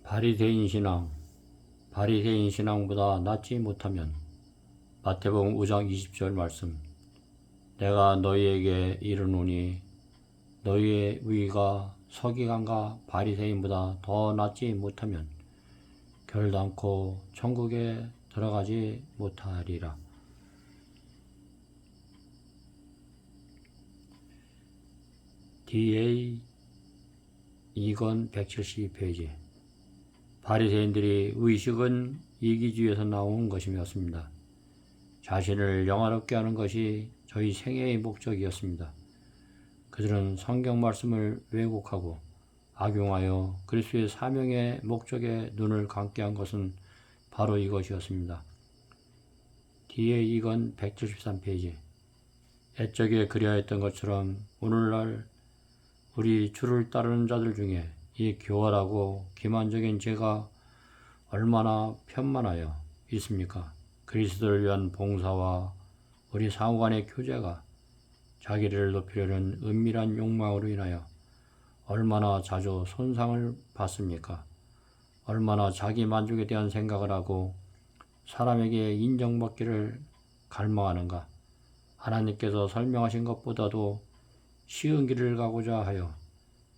바리새인 신앙, 바리새인 신앙보다 낫지 못하면. 마태복음 5장 20절 말씀. 내가 너희에게 이르노니 너희의 의가 서기관과 바리새인보다 더 낫지 못하면 결단코 천국에 들어가지 못하리라. DA 2권 172페이지. 바리새인들이 의식은 이기주의에서 나온 것이었습니다. 자신을 영화롭게 하는 것이 저희 생애의 목적이었습니다. 그들은 성경 말씀을 왜곡하고 악용하여 그리스도의 사명의 목적에 눈을 감게 한 것은 바로 이것이었습니다. 뒤에 이건 173페이지. 옛적에 그리하였던 것처럼 오늘날 우리 주를 따르는 자들 중에 이 교활하고 기만적인 죄가 얼마나 편만하여 있습니까? 그리스도를 위한 봉사와 우리 상호간의 교제가 자기를 높이려는 은밀한 욕망으로 인하여 얼마나 자주 손상을 받습니까? 얼마나 자기 만족에 대한 생각을 하고 사람에게 인정받기를 갈망하는가? 하나님께서 설명하신 것보다도 쉬운 길을 가고자 하여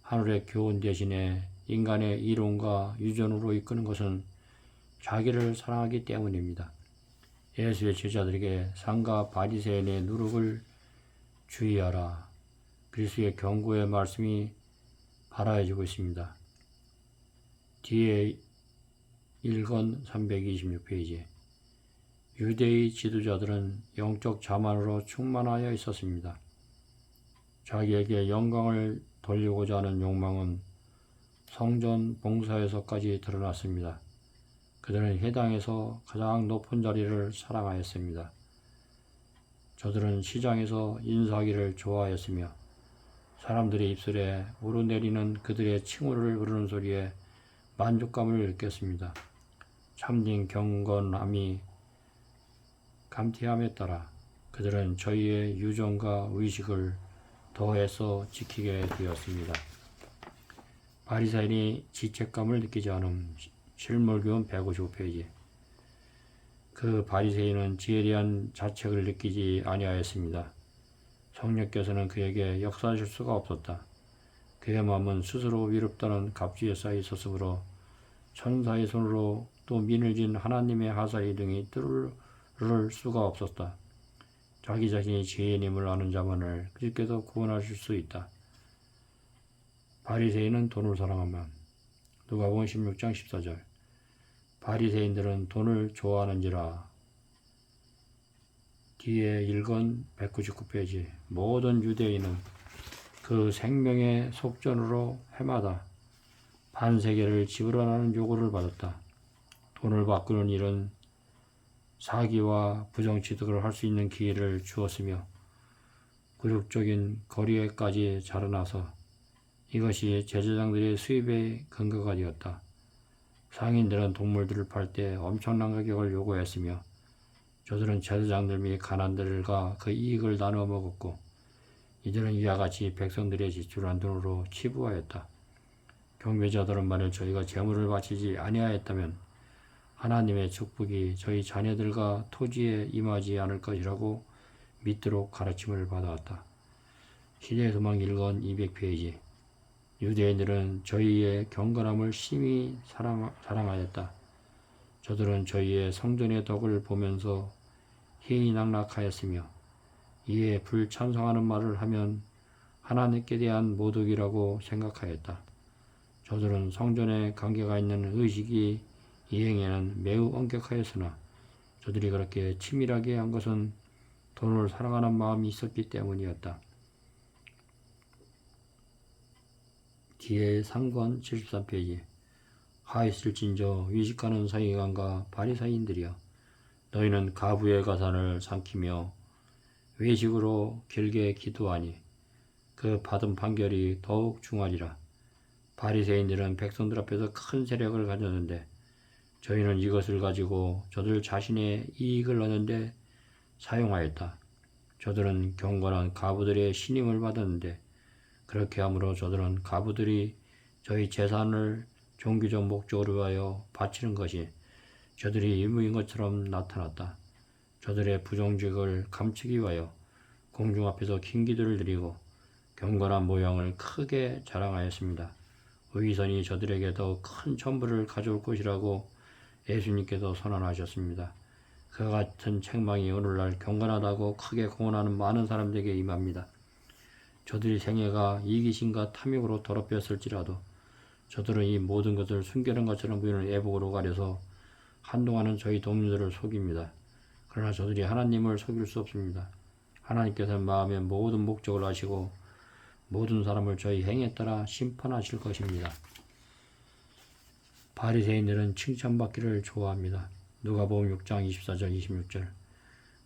하늘의 교훈 대신에 인간의 이론과 유전으로 이끄는 것은 자기를 사랑하기 때문입니다. 예수의 제자들에게 상가 바리새인의 누룩을 주의하라. 그리스도의 경고의 말씀이 발하여지고 있습니다. 뒤에 1권 326페이지. 유대의 지도자들은 영적 자만으로 충만하여 있었습니다. 자기에게 영광을 돌리고자 하는 욕망은 성전 봉사에서까지 드러났습니다. 그들은 회당에서 가장 높은 자리를 사랑하였습니다. 저들은 시장에서 인사하기를 좋아하였으며 사람들의 입술에 오르내리는 그들의 칭호를 부르는 소리에 만족감을 느꼈습니다. 참된 경건함이 감퇴함에 따라 그들은 저희의 유전과 의식을 더해서 지키게 되었습니다. 바리새인이 지책감을 느끼지 않음. 실물교훈 155페이지. 그 바리새인은 지혜에 대한 자책을 느끼지 아니하였습니다. 성령께서는 그에게 역사하실 수가 없었다. 그의 마음은 스스로 위롭다는 갑주에 쌓여 있었으므로 천사의 손으로 또 민을 진 하나님의 하사의 등이 뚫을 수가 없었다. 자기 자신이 죄인임을 아는 자만을 그리스도께서 구원하실 수 있다. 바리새인은 돈을 사랑하면. 누가복음 16장 14절. 바리새인들은 돈을 좋아하는지라. 뒤에 1권 199페이지. 모든 유대인은 그 생명의 속전으로 해마다 반세겔을 지불하라는 요구를 받았다. 돈을 바꾸는 일은 사기와 부정취득을 할 수 있는 기회를 주었으며 굴욕적인 거리에까지 자라나서 이것이 제사장들의 수입의 근거가 되었다. 상인들은 동물들을 팔 때 엄청난 가격을 요구했으며 저들은 제사장들 및 가난들과 그 이익을 나누어 먹었고 이들은 이와 같이 백성들의 지출한 돈으로 치부하였다. 경배자들은 만일 저희가 제물을 바치지 아니하였다면 하나님의 축복이 저희 자녀들과 토지에 임하지 않을 것이라고 믿도록 가르침을 받아왔다. 시대의 소망 1권 200페이지. 유대인들은 저희의 경건함을 심히 사랑하였다. 저들은 저희의 성전의 덕을 보면서 희희낙낙하였으며 이에 불찬성하는 말을 하면 하나님께 대한 모독이라고 생각하였다. 저들은 성전에 관계가 있는 의식이 이행에는 매우 엄격하였으나 저들이 그렇게 치밀하게 한 것은 돈을 사랑하는 마음이 있었기 때문이었다. 뒤에 3권 73페이지. 하있을진저 위식하는 서기관과 바리새인들이여, 너희는 가부의 가산을 삼키며 외식으로 길게 기도하니 그 받은 판결이 더욱 중하리라. 바리새인들은 백성들 앞에서 큰 세력을 가졌는데 저희는 이것을 가지고 저들 자신의 이익을 얻는데 사용하였다. 저들은 경건한 가부들의 신임을 받았는데 그렇게 함으로 저들은 가부들이 저희 재산을 종교적 목적으로 위하여 바치는 것이 저들의 임무인 것처럼 나타났다. 저들의 부정직을 감추기 위하여 공중 앞에서 긴 기도를 드리고 경건한 모양을 크게 자랑하였습니다. 의선이 저들에게 더 큰 천부를 가져올 것이라고 예수님께서 선언하셨습니다. 그와 같은 책망이 오늘날 경건하다고 크게 공언하는 많은 사람들에게 임합니다. 저들의 생애가 이기심과 탐욕으로 더럽혔을지라도 저들은 이 모든 것을 숨겨놓은 것처럼 보이는 애복으로 가려서 한동안은 저희 동료들을 속입니다. 그러나 저들이 하나님을 속일 수 없습니다. 하나님께서는 마음의 모든 목적을 아시고 모든 사람을 저희 행에 따라 심판하실 것입니다. 바리새인들은 칭찬받기를 좋아합니다. 누가복음 6장 24절 26절.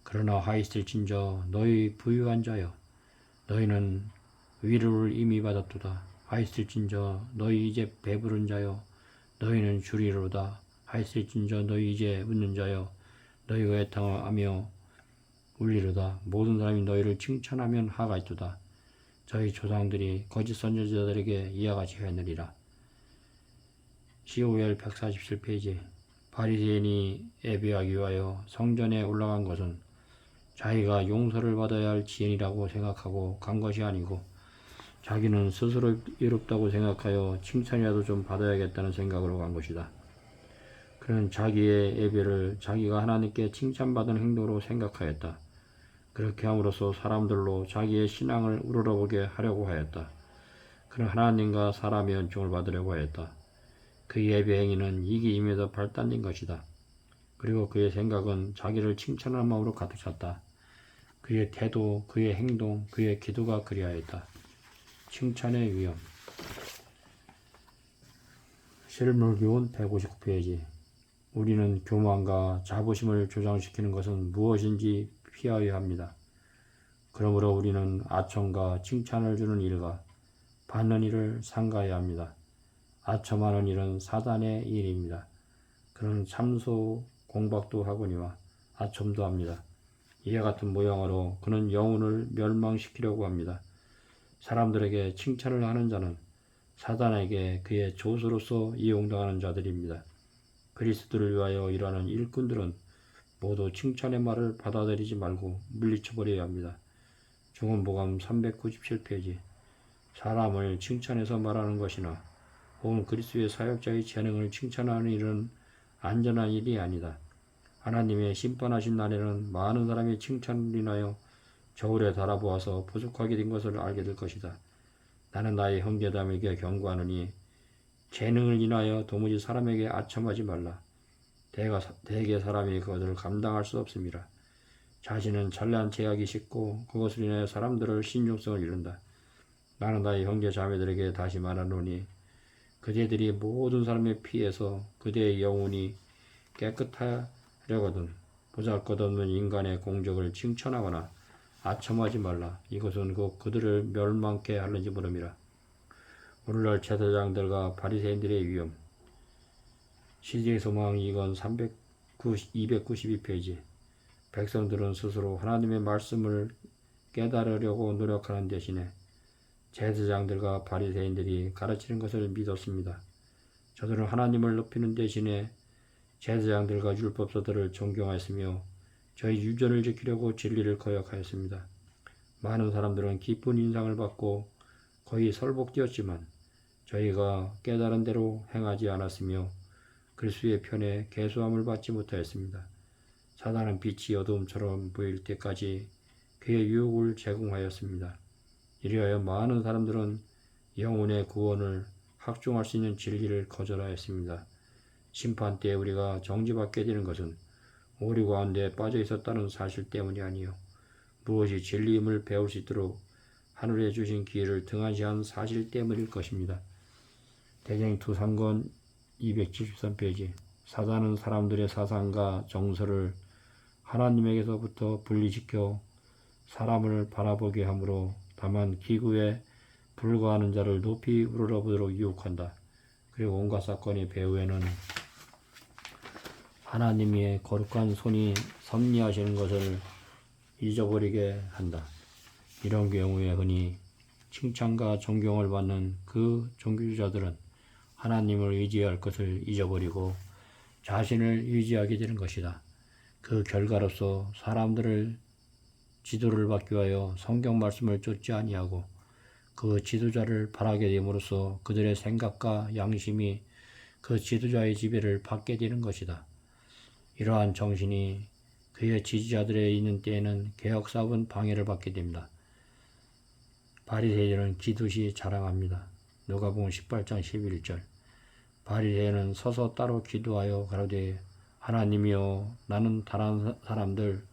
그러나 하있을진저 너희 부유한 자여 너희는 위로를 이미 받았도다. 하있을진저 너희 이제 배부른 자여 너희는 주리로다. 하있을진저 너희 이제 웃는 자여 너희가 애통하며 울리로다. 모든 사람이 너희를 칭찬하면 하가 있도다. 저희 조상들이 거짓 선지자들에게 이와 같이 했느니라. COL 147페이지. 바리새인이 예배하기 위하여 성전에 올라간 것은 자기가 용서를 받아야 할 지연이라고 생각하고 간 것이 아니고 자기는 스스로 의롭다고 생각하여 칭찬이라도 좀 받아야겠다는 생각으로 간 것이다. 그는 자기의 예배를 자기가 하나님께 칭찬받은 행동으로 생각하였다. 그렇게 함으로써 사람들로 자기의 신앙을 우러러보게 하려고 하였다. 그는 하나님과 사람의 은총을 받으려고 하였다. 그 예배 행위는 이기심에서 발단된 것이다. 그리고 그의 생각은 자기를 칭찬하는 마음으로 가득 찼다. 그의 태도, 그의 행동, 그의 기도가 그리하였다. 칭찬의 위험. 실물교훈 159페이지. 우리는 교만과 자부심을 조장시키는 것은 무엇인지 피하여야 합니다. 그러므로 우리는 아첨과 칭찬을 주는 일과 받는 일을 삼가해야 합니다. 아첨하는 일은 사단의 일입니다. 그는 참소 공박도 하거니와 아첨도 합니다. 이와 같은 모양으로 그는 영혼을 멸망시키려고 합니다. 사람들에게 칭찬을 하는 자는 사단에게 그의 조수로서 이용당하는 자들입니다. 그리스도를 위하여 일하는 일꾼들은 모두 칭찬의 말을 받아들이지 말고 물리쳐버려야 합니다. 중언복음 397페이지. 사람을 칭찬해서 말하는 것이나 혹은 그리스도의 사역자의 재능을 칭찬하는 일은 안전한 일이 아니다. 하나님의 심판하신 날에는 많은 사람이 칭찬을 인하여 저울에 달아보아서 부족하게 된 것을 알게 될 것이다. 나는 나의 형제담에게 경고하노니 재능을 인하여 도무지 사람에게 아첨하지 말라. 대개 사람이 그것을 감당할 수 없습니다. 자신은 잘난 체하기 쉽고 그것을 인하여 사람들을 신중성을 잃는다. 나는 나의 형제 자매들에게 다시 말하노니 그대들이 모든 사람의 피에서 그대의 영혼이 깨끗하려거든 보잘것없는 인간의 공적을 칭찬하거나 아첨하지 말라. 이것은 곧 그들을 멸망케 하는지 모릅니다. 오늘날 제사장들과 바리새인들의 위험. 시대의 소망 2권 292페이지. 백성들은 스스로 하나님의 말씀을 깨달으려고 노력하는 대신에 제사장들과 바리새인들이 가르치는 것을 믿었습니다. 저들은 하나님을 높이는 대신에 제사장들과 율법서들을 존경하였으며 저희 유전을 지키려고 진리를 거역하였습니다. 많은 사람들은 기쁜 인상을 받고 거의 설복되었지만 저희가 깨달은 대로 행하지 않았으며 그리스도의 편에 계수함을 받지 못하였습니다. 사단은 빛이 어두움처럼 보일 때까지 그의 유혹을 제공하였습니다. 이리하여 많은 사람들은 영혼의 구원을 확증할 수 있는 진리를 거절하였습니다. 심판 때 우리가 정죄받게 되는 것은 오류 가운데 빠져 있었다는 사실 때문이 아니요 무엇이 진리임을 배울 수 있도록 하늘에 주신 기회를 등한시한 사실 때문일 것입니다. 대쟁투 3권 273페이지. 사단은 사람들의 사상과 정서를 하나님에게서부터 분리시켜 사람을 바라보게 하므로 다만 기구에 불과하는 자를 높이 우러러보도록 유혹한다. 그리고 온갖 사건의 배후에는 하나님의 거룩한 손이 섭리하시는 것을 잊어버리게 한다. 이런 경우에 흔히 칭찬과 존경을 받는 그 종교주자들은 하나님을 의지할 것을 잊어버리고 자신을 의지하게 되는 것이다. 그 결과로서 사람들을 지도를 받기 위하여 성경 말씀을 쫓지 아니하고 그 지도자를 바라게 됨으로써 그들의 생각과 양심이 그 지도자의 지배를 받게 되는 것이다. 이러한 정신이 그의 지지자들에 있는 때에는 개혁사업은 방해를 받게 됩니다. 바리새인은 기도시 자랑합니다. 누가복음 18장 11절. 바리새인은 서서 따로 기도하여 가로되 하나님이여 나는 다른 사람들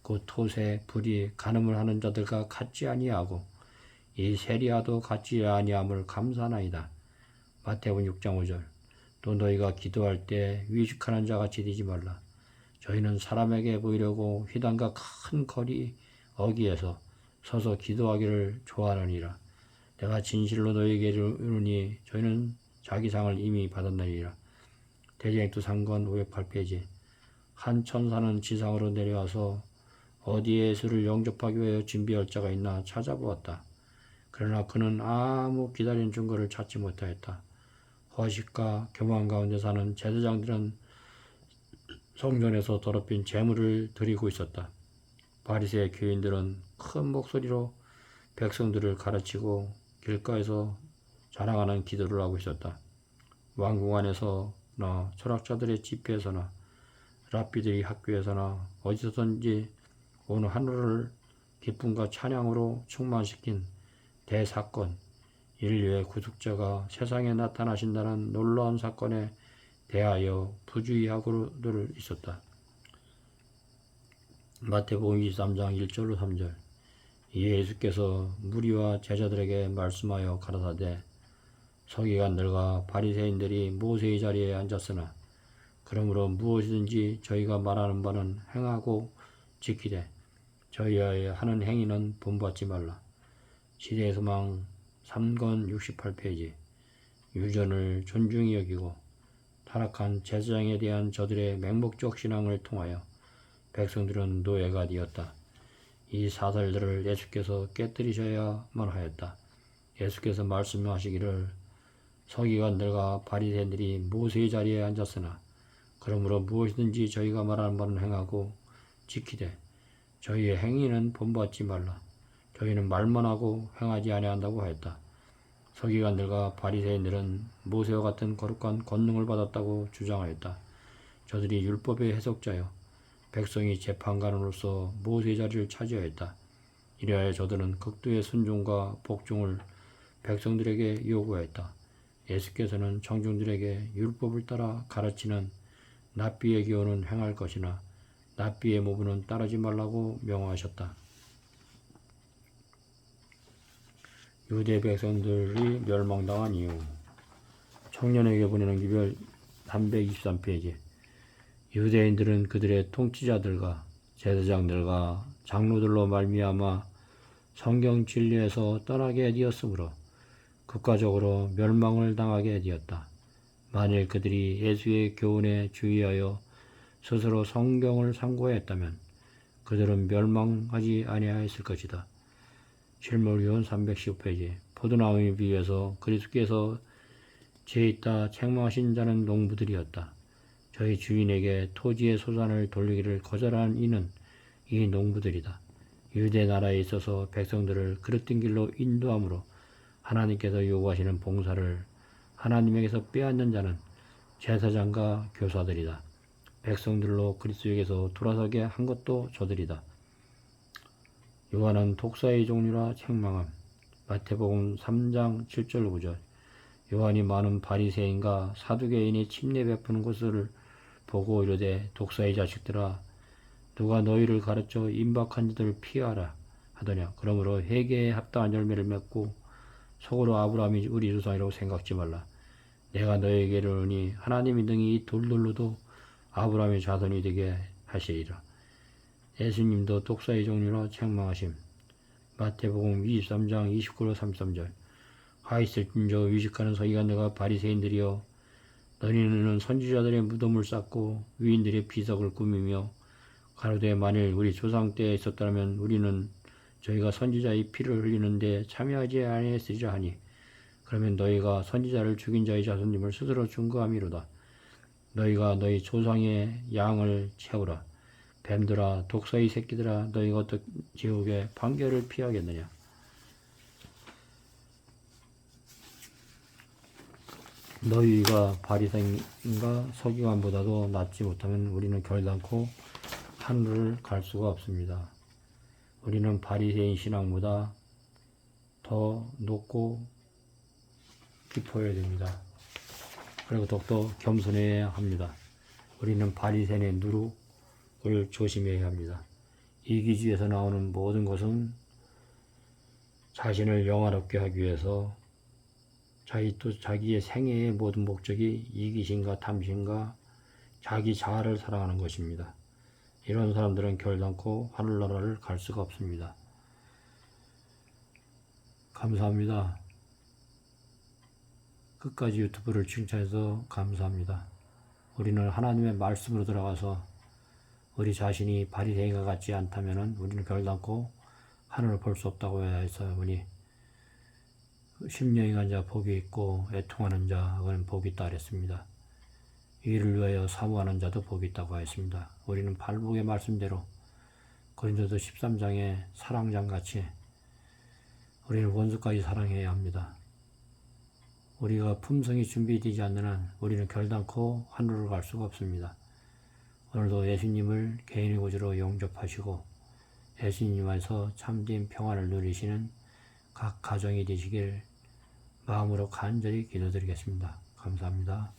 곧 토세, 불의, 간음을 하는 자들과 같지 아니하고 이 세리와도 같지 아니함을 감사하나이다. 마태복음 6장 5절. 또 너희가 기도할 때 위축하는 자같이 되지 말라. 저희는 사람에게 보이려고 휘단과 큰 거리 어귀에서 서서 기도하기를 좋아하느니라. 내가 진실로 너희에게 이르노니 저희는 자기 상을 이미 받았느니라. 대전액두 3권 508페이지. 한 천사는 지상으로 내려와서 어디에 예수를 영접하기 위하여 준비할 자가 있나 찾아보았다. 그러나 그는 아무 기다리는 증거를 찾지 못하였다. 허식과 교만 가운데 사는 제사장들은 성전에서 더럽힌 제물을 드리고 있었다. 바리새의 교인들은 큰 목소리로 백성들을 가르치고 길가에서 자랑하는 기도를 하고 있었다. 왕궁 안에서나 철학자들의 집회에서나 랍비들의 학교에서나 어디서든지 오늘 하늘을 기쁨과 찬양으로 충만시킨 대사건, 인류의 구속자가 세상에 나타나신다는 놀라운 사건에 대하여 부주의하고들 있었다. 마태복음 23장 1절로 3절. 예수께서 무리와 제자들에게 말씀하여 가라사대 서기관들과 바리새인들이 모세의 자리에 앉았으나 그러므로 무엇이든지 저희가 말하는 바는 행하고 지키되 저희의 하는 행위는 본받지 말라. 시대의 소망 3권 68페이지. 유전을 존중히 여기고 타락한 제사장에 대한 저들의 맹목적 신앙을 통하여 백성들은 노예가 되었다. 이 사설들을 예수께서 깨뜨리셔야만 하였다. 예수께서 말씀하시기를 서기관들과 바리새인들이 모세의 자리에 앉았으나 그러므로 무엇이든지 저희가 말하는 바는 행하고 지키되 저희의 행위는 본받지 말라. 저희는 말만 하고 행하지 아니한다고 하였다. 서기관들과 바리새인들은 모세와 같은 거룩한 권능을 받았다고 주장하였다. 저들이 율법의 해석자여 백성이 재판관으로서 모세의 자리를 차지하였다. 이래하여 저들은 극도의 순종과 복종을 백성들에게 요구하였다. 예수께서는 청중들에게 율법을 따라 가르치는 랍비의 교훈은 행할 것이나 랍비의 모분은 따르지 말라고 명하셨다. 유대 백성들이 멸망당한 이유. 청년에게 보내는 기별 323페이지. 유대인들은 그들의 통치자들과 제사장들과 장로들로 말미암아 성경 진리에서 떠나게 되었으므로 국가적으로 멸망을 당하게 되었다. 만일 그들이 예수의 교훈에 주의하여 스스로 성경을 상고했다면 그들은 멸망하지 아니하였을 것이다. 실물교훈 315페이지. 포도나무에 비해서 그리스도께서 죄있다 책망하신 자는 농부들이었다. 저희 주인에게 토지의 소산을 돌리기를 거절한 이는 이 농부들이다. 유대 나라에 있어서 백성들을 그릇된 길로 인도함으로 하나님께서 요구하시는 봉사를 하나님에게서 빼앗는 자는 제사장과 교사들이다. 백성들로 그리스도에게서 돌아서게 한 것도 저들이다. 요한은 독사의 종류라 책망함. 마태복음 3장 7절 9절. 요한이 많은 바리새인과 사두개인이 침례 베푸는 것을 보고 이르되 독사의 자식들아 누가 너희를 가르쳐 임박한 자들을 피하라 하더냐. 그러므로 회개에 합당한 열매를 맺고 속으로 아브라함이 우리 조상이라고 생각지 말라. 내가 너에게 이르노니 하나님이 능히 이 돌들로도 아브라함의 자손이 되게 하시리라. 예수님도 독사의 종류라 책망하심. 마태복음 23장 29로 33절. 하있을진저 위식하는 서기관들과 바리새인들이여 너희는 선지자들의 무덤을 쌓고 위인들의 비석을 꾸미며 가로되 만일 우리 조상 때에 있었다면 우리는 저희가 선지자의 피를 흘리는데 참여하지 아니했으리라 하니 그러면 너희가 선지자를 죽인 자의 자손님을 스스로 증거함이로다. 너희가 너희 조상의 양을 채우라. 뱀들아 독사의 새끼들아 너희가 어떻게 지옥의 판결을 피하겠느냐. 너희가 바리새인과 서기관보다도 낫지 못하면 우리는 결단코 하늘을 갈 수가 없습니다. 우리는 바리새인 신앙보다 더 높고 깊어야 됩니다. 그리고 더욱더 겸손해야 합니다. 우리는 바리새인의 누룩을 조심해야 합니다. 이기주의에서 나오는 모든 것은 자신을 영화롭게 하기 위해서 자기의 생애의 모든 목적이 이기심과 탐심과 자기 자아를 사랑하는 것입니다. 이런 사람들은 결단코 하늘나라를 갈 수가 없습니다. 감사합니다. 끝까지 유튜브를 칭찬해서 감사합니다. 우리는 하나님의 말씀으로 들어가서 우리 자신이 바리새인과 같지 않다면 우리는 결단코 하늘을 볼 수 없다고 해서 보니 심령이 자 복이 있고 애통하는 자는 복이 있다 그랬습니다. 이를 위하여 사모하는 자도 복이 있다고 하였습니다. 우리는 발복의 말씀대로 고린도서 13장의 사랑장같이 우리는 원수까지 사랑해야 합니다. 우리가 품성이 준비되지 않는 한 우리는 결단코 하늘을 갈 수가 없습니다. 오늘도 예수님을 개인의 구주로 영접하시고 예수님 안에서 참된 평안을 누리시는 각 가정이 되시길 마음으로 간절히 기도드리겠습니다. 감사합니다.